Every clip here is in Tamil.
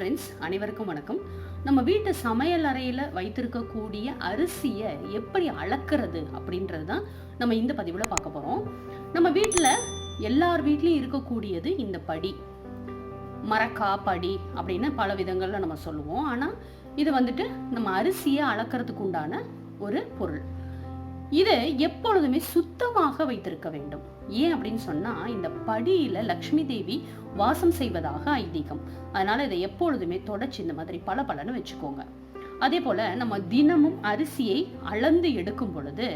ஃப்ரெண்ட்ஸ், அனைவருக்கும் வணக்கம். நம்ம வீட்டு சமையல் அறையில் வைத்திருக்கக்கூடிய அரிசியை எப்படி அளக்கிறது அப்படின்றது தான் நம்ம இந்த பதிவில் பார்க்க போகிறோம். நம்ம வீட்டில் எல்லார் வீட்லேயும் இருக்கக்கூடியது இந்த படி, மரக்கா படி அப்படின்னு பல விதங்களில் நம்ம சொல்லுவோம். ஆனால் இது வந்துட்டு நம்ம அரிசியை அளக்கிறதுக்கு உண்டான ஒரு பொருள். இதை எப்பொழுதுமே சுத்தமாக வைத்திருக்க வேண்டும். ஏன் அப்படின்னு சொன்னா, இந்த படியில லக்ஷ்மி தேவி வாசம் செய்வதாக ஐதீகம். அதனால இதை எப்பொழுதுமே தொடச்சி இந்த மாதிரி பளபளன்னு வச்சுக்கோங்க. அதே போல நம்ம தினமும் அரிசியை அளந்து எடுக்கும் பொழுது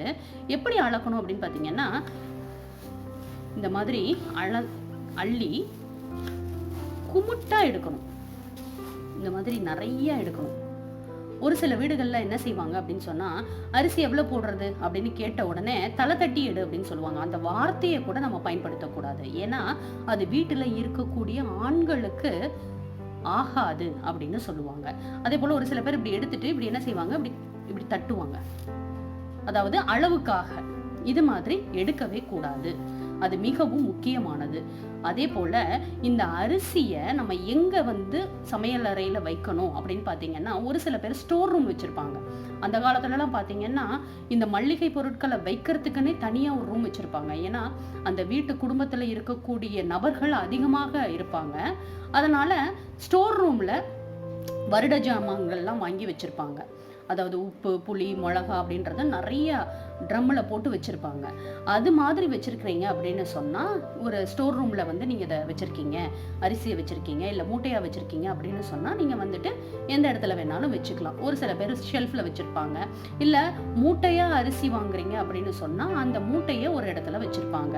எப்படி அளக்கணும் அப்படின்னு பாத்தீங்கன்னா, இந்த மாதிரி அள்ளி குமுட்டா எடுக்கணும். இந்த மாதிரி நிறைய எடுக்கணும். ஒரு சில வீடுகளில் என்ன செய்வாங்க அப்படின்னு சொன்னால், அரிசி எவ்வளோ போடுறது அப்படின்னு கேட்ட உடனே தலை தட்டி எடு அப்படின்னு சொல்லுவாங்க. அந்த வார்த்தையை கூட நம்ம பயன்படுத்தக்கூடாது. ஏன்னா அது வீட்டில் இருக்கக்கூடிய ஆண்களுக்கு ஆகாது அப்படின்னு சொல்லுவாங்க. அதே போல் ஒரு சில பேர் இப்படி எடுத்துட்டு இப்படி என்ன செய்வாங்க, இப்படி தட்டுவாங்க. அதாவது அளவுக்காக. இது மாதிரி எடுக்கவே கூடாது. அது மிகவும் முக்கியமானது. அதே போல இந்த அரிசியை நம்ம எங்க சமையல் அறையில வைக்கணும் அப்படின்னு பாத்தீங்கன்னா, ஒரு சில பேர் ஸ்டோர் ரூம் வச்சிருப்பாங்க. அந்த காலத்துல எல்லாம் பாத்தீங்கன்னா, இந்த மல்லிகை பொருட்களை வைக்கிறதுக்குன்னே தனியா ஒரு ரூம் வச்சிருப்பாங்க. ஏன்னா அந்த வீட்டு குடும்பத்துல இருக்கக்கூடிய நபர்கள் அதிகமாக இருப்பாங்க. அதனால ஸ்டோர் ரூம்ல வருட ஜாமான்கள்லாம் வாங்கி வச்சிருப்பாங்க. அதாவது உப்பு, புளி, மிளகா அப்படின்றத நிறைய ட்ரம்மில் போட்டு வச்சுருப்பாங்க. அது மாதிரி வச்சுருக்கிறீங்க அப்படின்னு சொன்னால், ஒரு ஸ்டோர் ரூமில் நீங்கள் இதை வச்சுருக்கீங்க, அரிசியை வச்சுருக்கீங்க, இல்லை மூட்டையாக வச்சுருக்கீங்க அப்படின்னு சொன்னால், நீங்கள் எந்த இடத்துல வேணாலும் வச்சுக்கலாம். ஒரு சில பேர் ஷெல்ஃபில் வச்சுருப்பாங்க. இல்லை மூட்டையாக அரிசி வாங்குறீங்க அப்படின்னு சொன்னால், அந்த மூட்டையை ஒரு இடத்துல வச்சுருப்பாங்க.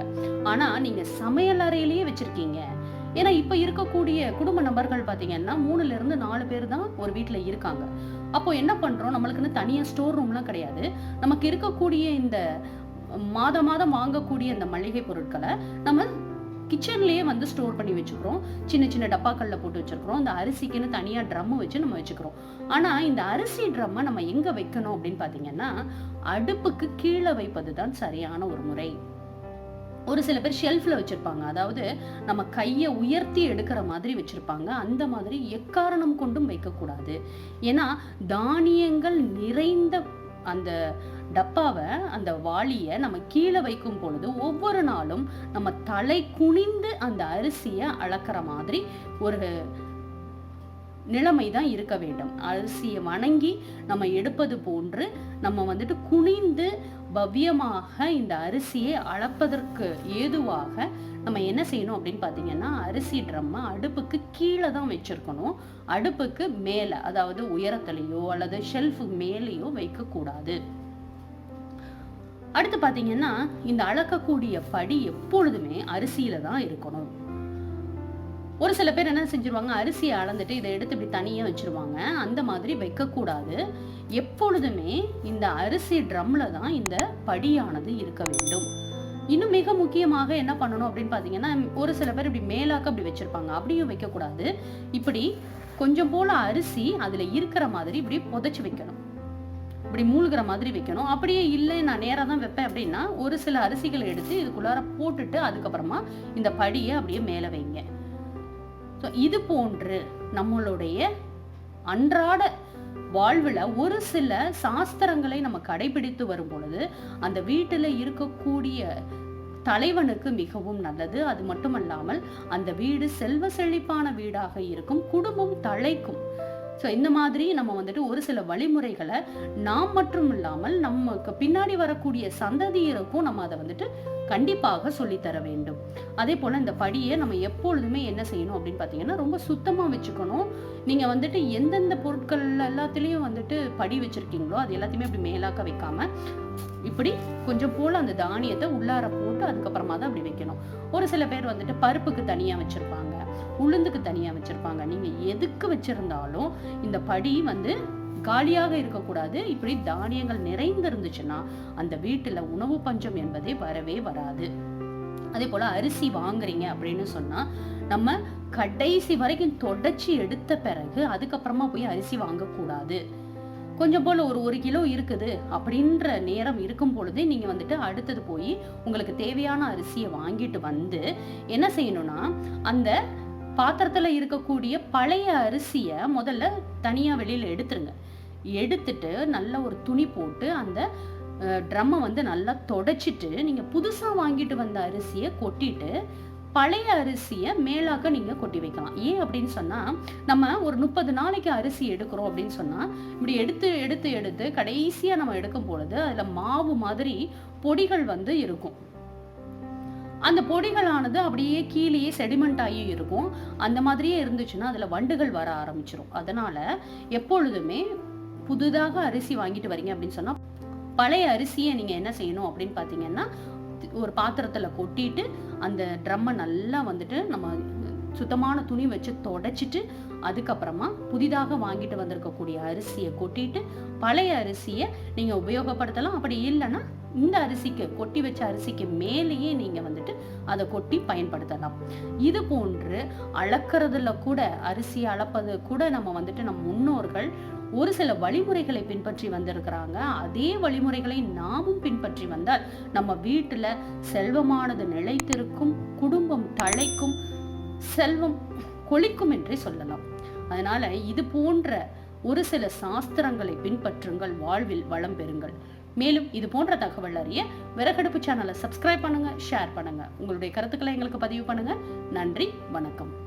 ஆனால் நீங்கள் சமையல் அறையிலேயே வச்சுருக்கீங்க. ஏன்னா இப்போ இருக்கக்கூடிய குடும்ப நபர்கள் பார்த்தீங்கன்னா 3-4 பேர் தான் ஒரு வீட்டில் இருக்காங்க. அப்போ என்ன பண்றோம், நம்மளுக்குன்னு தனியாக ஸ்டோர் ரூம்லாம் கிடையாது. நமக்கு இருக்கக்கூடிய இந்த மாதம் வாங்கக்கூடிய இந்த மளிகை பொருட்களை நம்ம கிச்சன்லயே ஸ்டோர் பண்ணி வச்சுக்கிறோம். சின்ன சின்ன டப்பாக்கள்ல போட்டு வச்சிருக்கிறோம். இந்த அரிசிக்குன்னு தனியா ட்ரம் வச்சு நம்ம வச்சுக்கிறோம். ஆனா இந்த அரிசி ட்ரம்மை நம்ம எங்க வைக்கணும் அப்படின்னு பாத்தீங்கன்னா, அடுப்புக்கு கீழே வைப்பது தான் சரியான ஒரு முறை. ஒரு சில பேர் ஷெல்ஃப்ல வச்சிருப்பாங்க. அதாவது நம்ம கையை உயர்த்தி எடுக்கிற மாதிரி வச்சிருப்பாங்க. அந்த மாதிரி எக்காரணம் கொண்டும் வைக்கக்கூடாது. ஏன்னா தானியங்கள் நிறைந்த அந்த டப்பாவை, அந்த வாளியை நம்ம கீழே வைக்கும் பொழுது ஒவ்வொரு நாளும் நம்ம தலை குனிந்து அந்த அரிசியை அளக்கிற மாதிரி ஒரு நிலைமை தான் இருக்க வேண்டும். அரிசியை வணங்கி நம்ம எடுப்பது போன்று நம்ம குனிந்து பவ்யமாக இந்த அரிசியை அளப்பதற்கு ஏதுவாக நம்ம என்ன செய்யணும் அப்படின்னு பாத்தீங்கன்னா, அரிசி ட்ரம்மை அடுப்புக்கு கீழே தான் வச்சிருக்கணும். அடுப்புக்கு மேல, அதாவது உயரத்திலேயோ அல்லது ஷெல்ஃப் மேலேயோ வைக்க கூடாது. அடுத்து பாத்தீங்கன்னா, இந்த அளக்கக்கூடிய படி எப்பொழுதுமே அரிசியில தான் இருக்கணும். ஒரு சில பேர் என்ன செஞ்சிருவாங்க, அரிசியை அளந்துட்டு இதை எடுத்து இப்படி தனியா வச்சிருவாங்க. அந்த மாதிரி வைக்கக்கூடாது. எப்பொழுதுமே இந்த அரிசி ட்ரம்ல தான் இந்த படியானது இருக்க வேண்டும். இன்னும் மிக முக்கியமாக என்ன பண்ணணும் அப்படின்னு பாத்தீங்கன்னா, ஒரு சில பேர் இப்படி மேலாக்க அப்படி வச்சிருப்பாங்க. அப்படியும் வைக்கக்கூடாது. இப்படி கொஞ்சம் போல அரிசி அதுல இருக்கிற மாதிரி இப்படி புதைச்சு வைக்கணும். இப்படி மூழ்கிற மாதிரி வைக்கணும். அப்படியே இல்லை நான் நேராக தான் வைப்பேன் அப்படின்னா, ஒரு சில அரிசிகளை எடுத்து இதுக்குள்ளார போட்டுட்டு அதுக்கப்புறமா இந்த படியை அப்படியே மேலே வைங்க. ஸோ இது போன்று நம்மளுடைய அன்றாட வாழ்வில் ஒரு சில சாஸ்திரங்களை நம்ம கடைபிடித்து வரும் பொழுது அந்த வீட்டில் இருக்கக்கூடிய தலைவனுக்கு மிகவும் நல்லது. அது மட்டுமல்லாமல் அந்த வீடு செல்வ செழிப்பான வீடாக இருக்கும், குடும்பம் தழைக்கும். ஸோ இந்த மாதிரி நம்ம ஒரு சில வழிமுறைகளை நாம் மட்டும் இல்லாமல் நமக்கு பின்னாடி வரக்கூடிய சந்ததியருக்கும் நம்ம அதை கண்டிப்பாக சொல்லித்தர வேண்டும். அதே போல இந்த படியை நம்ம எப்பொழுதுமே என்ன செய்யணும் அப்படின்னு பார்த்தீங்கன்னா, ரொம்ப சுத்தமாக வச்சுக்கணும். நீங்கள் எந்தெந்த பொருட்கள் எல்லாத்துலேயும் படி வச்சிருக்கீங்களோ அது எல்லாத்தையுமே அப்படி மேலாக்க வைக்காம இப்படி கொஞ்சம் போல அந்த தானியத்தை உள்ளார போட்டு அதுக்கப்புறமா தான் அப்படி வைக்கணும். ஒரு சில பேர் பருப்புக்கு தனியாக வச்சிருப்பாங்க, உளுந்துக்கு தனியா வச்சிருப்பாங்க. நீங்க எதுக்கு வச்சிருந்தாலும் இந்த படி காலியாக இருக்கக்கூடாது. இப்படி தானியங்கள் நிறைந்து இருந்துச்சுன்னா அந்த வீட்டுல உணவு பஞ்சம் என்பதே வரவே வராது. அதே போல அரிசி வாங்குறீங்க அப்படின்னு சொன்னா, நம்ம கடைசி வரைக்கும் தொடச்சி எடுத்த பிறகு அதுக்கப்புறமா போய் அரிசி வாங்கக்கூடாது. கொஞ்சம் போல ஒரு 1 கிலோ இருக்குது அப்படின்ற நேரம் இருக்கும் பொழுதே நீங்க அடுத்தது போய் உங்களுக்கு தேவையான அரிசியை வாங்கிட்டு என்ன செய்யணும்னா, அந்த பாத்திரத்துல இருக்கக்கூடிய பழைய அரிசிய முதல்ல தனியா வெளியில எடுத்துருங்க. எடுத்துட்டு நல்ல ஒரு துணி போட்டு அந்த ட்ரம்மை வந்து நல்லா தொடச்சிட்டு நீங்க புதுசா வாங்கிட்டு வந்த அரிசியை கொட்டிட்டு பழைய அரிசியை மேலாக்க நீங்க கொட்டி வைக்கலாம். ஏன் அப்படின்னு சொன்னா, நம்ம ஒரு 30 நாளைக்கு அரிசி எடுக்கிறோம் அப்படின்னு சொன்னா, இப்படி எடுத்து எடுத்து எடுத்து கடைசியா நம்ம எடுக்கும் பொழுது அதுல மாவு மாதிரி பொடிகள் வந்து இருக்கும். அந்த பொடிகளானது அப்படியே கீழேயே செடிமெண்ட் ஆகி இருக்கும். அந்த மாதிரியே இருந்துச்சுன்னா அதுல வண்டுகள் வர ஆரம்பிச்சிடும். அதனால எப்பொழுதுமே புதுதாக அரிசி வாங்கிட்டு வரீங்க அப்படின்னு சொன்னா, பழைய அரிசியை நீங்க என்ன செய்யணும் அப்படின்னு பாத்தீங்கன்னா, ஒரு பாத்திரத்துல கொட்டிட்டு அந்த ட்ரம்மை நல்லா வந்துட்டு நம்ம சுத்தமான துணி வச்சு தொடச்சிட்டு, அதுக்கப்புறமா புதிதாக வாங்கிட்டு வந்திருக்கக்கூடிய அரிசியை கொட்டிட்டு பழைய அரிசியை நீங்க உபயோகப்படுத்தலாம். அப்படி இல்லைன்னா இந்த அரிசிக்கு கொட்டி வச்ச அரிசிக்கு மேலேயே நீங்க வந்துட்டு அதை கொட்டி பயன்படுத்தலாம். இது போன்று அளக்கிறதுல கூட, அரிசி அளப்பது கூட நம்ம வந்துட்டு நம் முன்னோர்கள் ஒரு சில வழிமுறைகளை பின்பற்றி வந்திருக்கிறாங்க. அதே வழிமுறைகளை நாமும் பின்பற்றி வந்தால் நம்ம வீட்டுல செல்வமானது நிலைத்திருக்கும், குடும்பம் தழைக்கும், செல்வம் கொழிக்கும் என்றே சொல்லலாம். அதனால இது போன்ற ஒரு சில சாஸ்திரங்களை பின்பற்றுங்கள், வாழ்வில் வளம் பெறுங்கள். மேலும் இது போன்ற தகவல் அறிய விறகடுப்பு சேனலை சப்ஸ்கிரைப் பண்ணுங்க, ஷேர் பண்ணுங்க, உங்களுடைய கருத்துக்களை எங்களுக்கு பதிவு பண்ணுங்க. நன்றி, வணக்கம்.